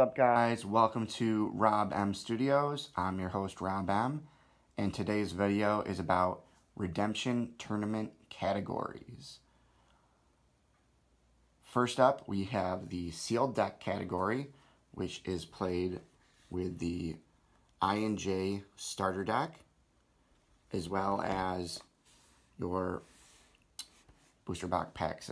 up, guys? Welcome to Rob M Studios. I'm your host, Rob M, and today's video is about Redemption Tournament categories. First up, we have the Sealed Deck category, which is played with the I&J starter deck, as well as your booster box packs.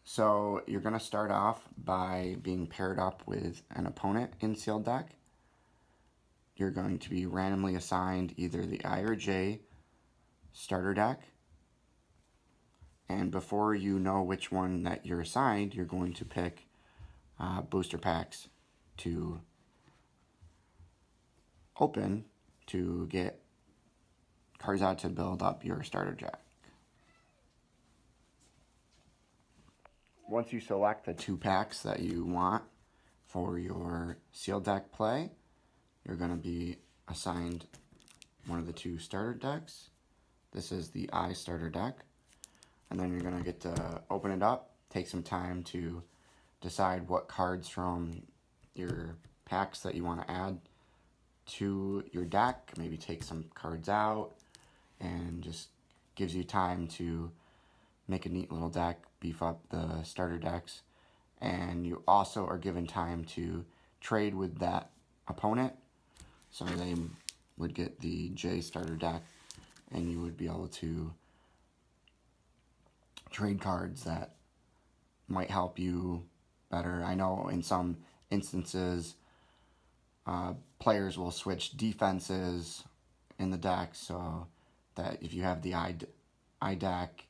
So you're going to start off by being paired up with an opponent in Sealed Deck. You're going to be randomly assigned either the I or J starter deck. And before you know which one that you're assigned, you're going to pick booster packs to open to get cards out to build up your starter deck. Once you select the 2 packs that you want for your Sealed Deck play, you're going to be assigned one of the 2 starter decks. This is the I starter deck. And then you're going to get to open it up, take some time to decide what cards from your packs that you want to add to your deck. Maybe take some cards out, and just gives you time to make a neat little deck, beef up the starter decks, and you also are given time to trade with that opponent. So they would get the J starter deck, and you would be able to trade cards that might help you better. I know in some instances, players will switch defenses in the deck, so that if you have the I deck,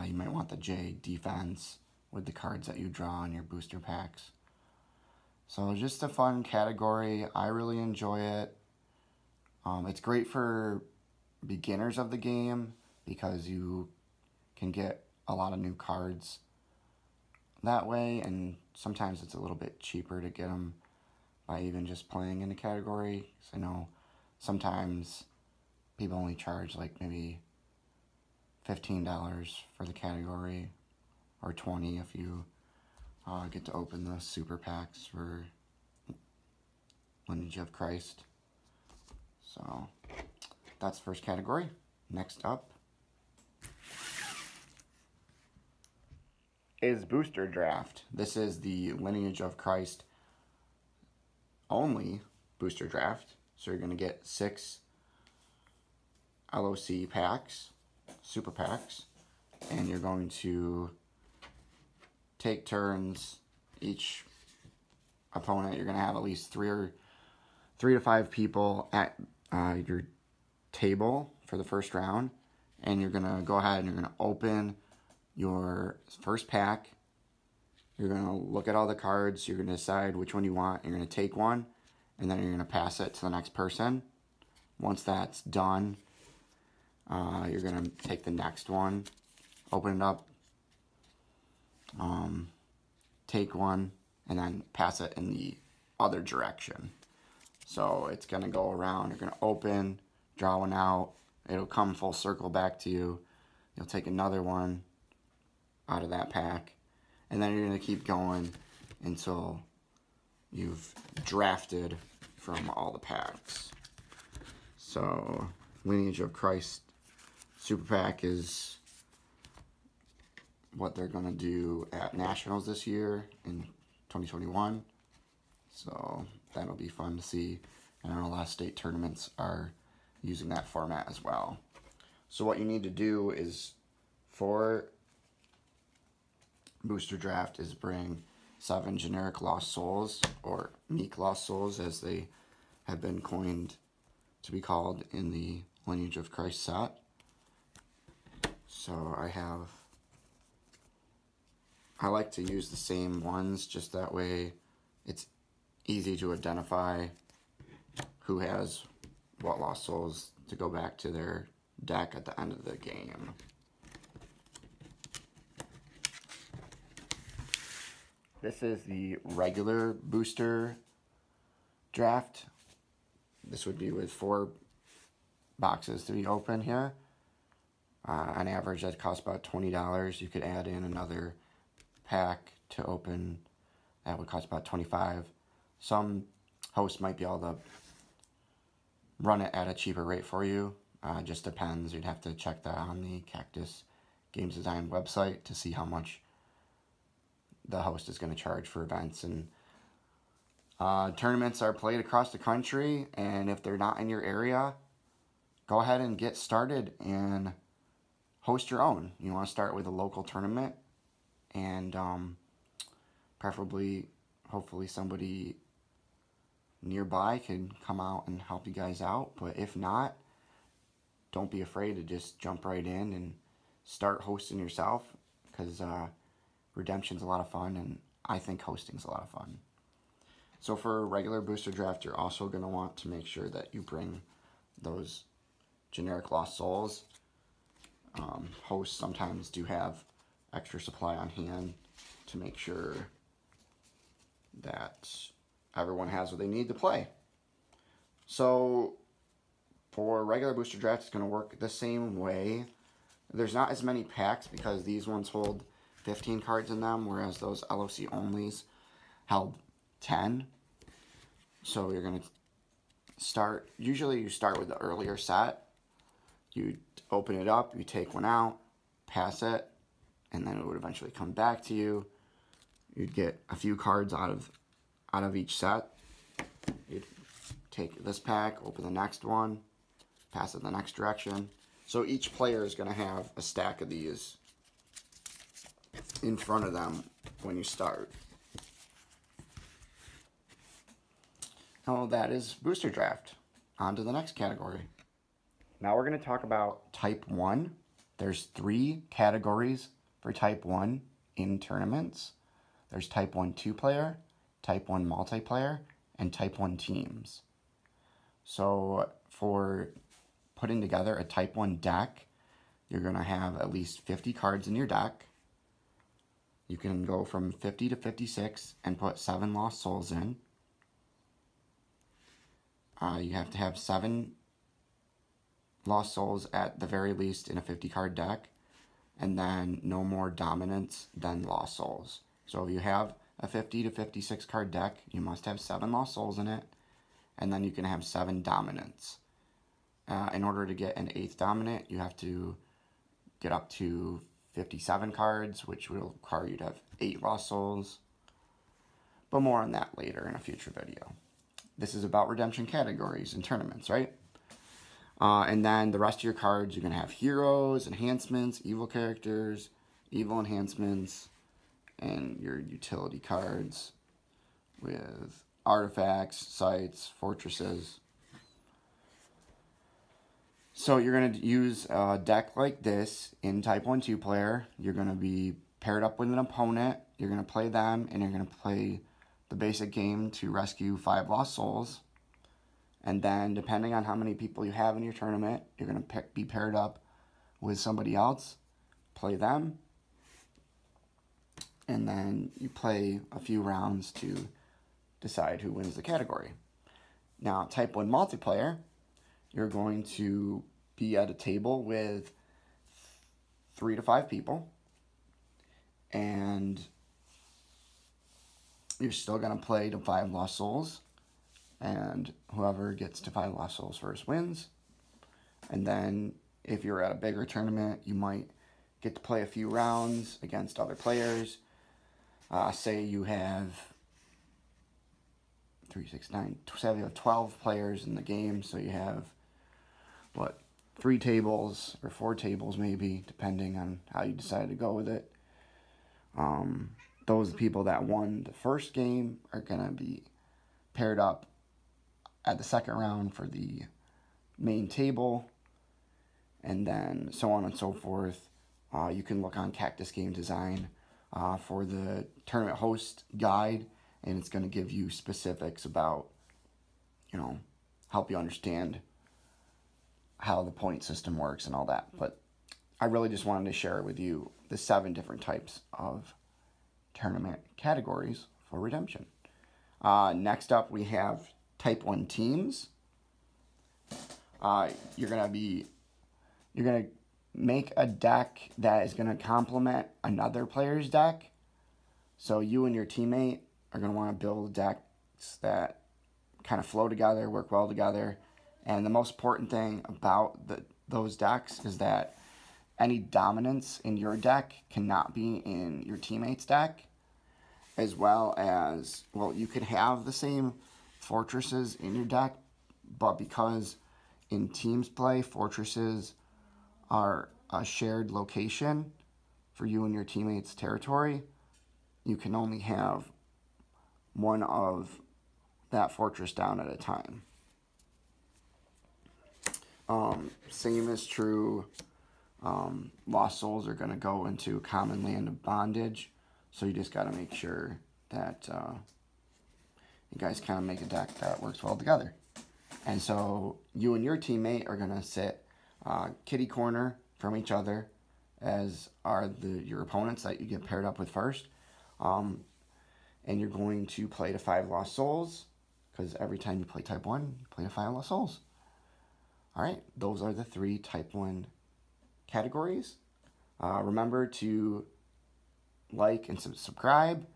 you might want the J defense with the cards that you draw in your booster packs. So just a fun category. I really enjoy it. It's great for beginners of the game because you can get a lot of new cards that way, and sometimes it's a little bit cheaper to get them by even just playing in the category. So I know sometimes people only charge like maybe $15 for the category, or $20 if you get to open the super packs for Lineage of Christ. So that's the first category. Next up is Booster Draft. This is the Lineage of Christ only booster draft. So you're going to get 6 LOC packs, super packs, and you're going to take turns. Each opponent, you're going to have at least 3 to 5 people at your table for the first round, and you're going to go ahead and you're going to open your first pack. You're going to look at all the cards, you're going to decide which one you want, you're going to take one, and then you're going to pass it to the next person. Once that's done, you're going to take the next one, open it up, take one, and then pass it in the other direction. So it's going to go around. You're going to open, draw one out. It'll come full circle back to you. You'll take another one out of that pack, and then you're going to keep going until you've drafted from all the packs. So Lineage of Christ Super Pack is what they're going to do at Nationals this year in 2021. So that'll be fun to see. And I know a lot of state tournaments are using that format as well. So what you need to do is, for Booster Draft, is bring 7 generic Lost Souls, or Meek Lost Souls as they have been coined to be called in the Lineage of Christ set. So I like to use the same ones, just that way it's easy to identify who has what Lost Souls to go back to their deck at the end of the game. This is the regular booster draft. This would be with 4 boxes to be open here. On average, that costs about $20. You could add in another pack to open. That would cost about $25. Some hosts might be able to run it at a cheaper rate for you. Just depends. You'd have to check that on the Cactus Games Design website to see how much the host is going to charge for events. And tournaments are played across the country, and if they're not in your area, go ahead and get started and host your own. You want to start with a local tournament, and preferably, hopefully somebody nearby can come out and help you guys out. But if not, don't be afraid to just jump right in and start hosting yourself, because Redemption's a lot of fun, and I think hosting's a lot of fun. So for a regular booster draft, you're also going to want to make sure that you bring those generic Lost Souls. Hosts sometimes do have extra supply on hand to make sure that everyone has what they need to play. So for regular booster draft, it's going to work the same way. There's not as many packs because these ones hold 15 cards in them, whereas those LOC onlys held 10. So you're going to start, usually you start with the earlier set. You open it up, you take one out, pass it, and then it would eventually come back to you. You'd get a few cards out of each set. You'd take this pack, open the next one, pass it the next direction. So each player is going to have a stack of these in front of them when you start. Oh, that is booster draft. On to the next category. Now we're going to talk about Type 1. There's 3 categories for Type 1 in tournaments. There's Type 1 2-player, Type 1 multiplayer, and Type 1 teams. So for putting together a Type 1 deck, you're going to have at least 50 cards in your deck. You can go from 50 to 56 and put 7 Lost Souls in. You have to have 7 Lost Souls at the very least in a 50-card deck, and then no more dominance than Lost Souls. So if you have a 50 to 56 card deck, you must have 7 Lost Souls in it, and then you can have 7 dominants. In order to get an 8th dominant, you have to get up to 57 cards, which will require you to have 8 Lost Souls. But more on that later in a future video. This is about Redemption categories and tournaments, right? And then the rest of your cards, you're going to have heroes, enhancements, evil characters, evil enhancements, and your utility cards with artifacts, sites, fortresses. So you're going to use a deck like this in Type 1 2-player. You're going to be paired up with an opponent. You're going to play them, and you're going to play the basic game to rescue 5 Lost Souls. And then, depending on how many people you have in your tournament, you're going to be paired up with somebody else, play them, and then you play a few rounds to decide who wins the category. Now, Type 1 multiplayer, you're going to be at a table with 3 to 5 people, and you're still going to play to 5 Lost Souls, and whoever gets to 5 Lost Souls first wins. And then if you're at a bigger tournament, you might get to play a few rounds against other players. Say you have 3, 6, 9, say you have 12 players in the game, so you have, 3 tables or 4 tables maybe, depending on how you decide to go with it. Those people that won the first game are going to be paired up at the second round for the main table, and then so on and so forth. You can look on Cactus Game Design for the tournament host guide, and it's going to give you specifics about, help you understand how the point system works and all that. But I really just wanted to share with you the 7 different types of tournament categories for Redemption. Next up, we have Type 1 teams. You're gonna make a deck that is gonna complement another player's deck, So you and your teammate are going to want to build decks that kind of flow together, work well together. And the most important thing about those decks is that any dominance in your deck cannot be in your teammate's deck, as well as, well, you could have the same fortresses in your deck, but because in teams play, fortresses are a shared location for you and your teammate's territory, you can only have one of that fortress down at a time. Same is true. Lost souls are going to go into common land of bondage, so you just got to make sure that you guys kind of make a deck that works well together. And so you and your teammate are going to sit kitty corner from each other, as are your opponents that you get paired up with first. And you're going to play to 5 lost souls, because every time you play type 1, you play to 5 lost souls. Alright, those are the 3 type 1 categories. Remember to like and subscribe.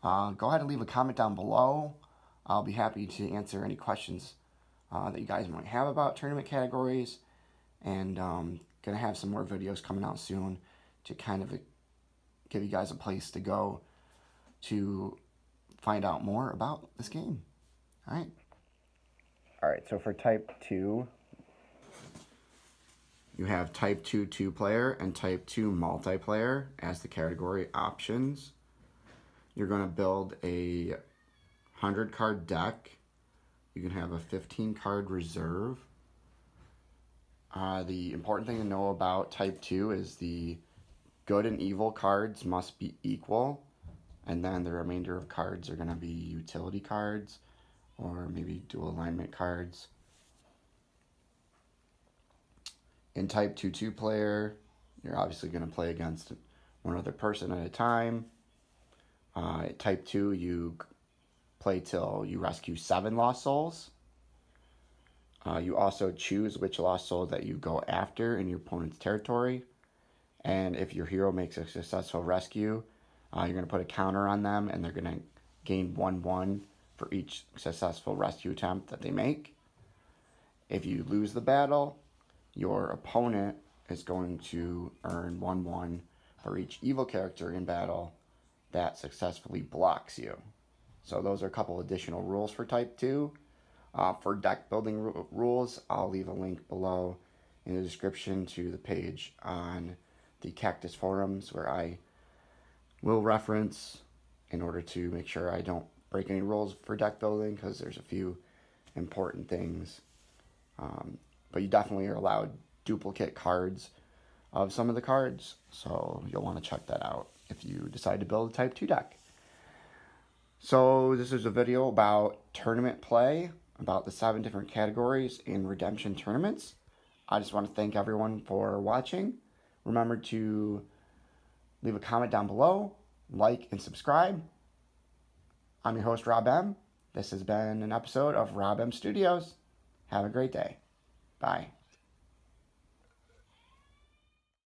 Go ahead and leave a comment down below. I'll be happy to answer any questions that you guys might have about tournament categories. And going to have some more videos coming out soon to kind of give you guys a place to go to find out more about this game. Alright. Alright, so for type 2, you have type 2 2-player and type 2 multiplayer as the category options. You're going to build a 100-card deck. You can have a 15-card reserve. The important thing to know about type 2 is the good and evil cards must be equal, and then the remainder of cards are going to be utility cards or maybe dual alignment cards. In type 2 2-player, you're obviously going to play against one other person at a time. Type 2, you play till you rescue 7 lost souls. You also choose which lost soul that you go after in your opponent's territory. And if your hero makes a successful rescue, you're going to put a counter on them, and they're going to gain 1/1 for each successful rescue attempt that they make. If you lose the battle, your opponent is going to earn 1/1 for each evil character in battle that successfully blocks you. So those are a couple additional rules for type 2. For deck building rules, I'll leave a link below in the description to the page on the Cactus forums, where I will reference in order to make sure I don't break any rules for deck building, because there's a few important things. But you definitely are allowed duplicate cards of some of the cards, so you'll want to check that out if you decide to build a type 2 deck. So this is a video about tournament play, about the 7 different categories in Redemption tournaments. I just want to thank everyone for watching. Remember to leave a comment down below, like, and subscribe. I'm your host, Rob M. This has been an episode of Rob M Studios. Have a great day. Bye.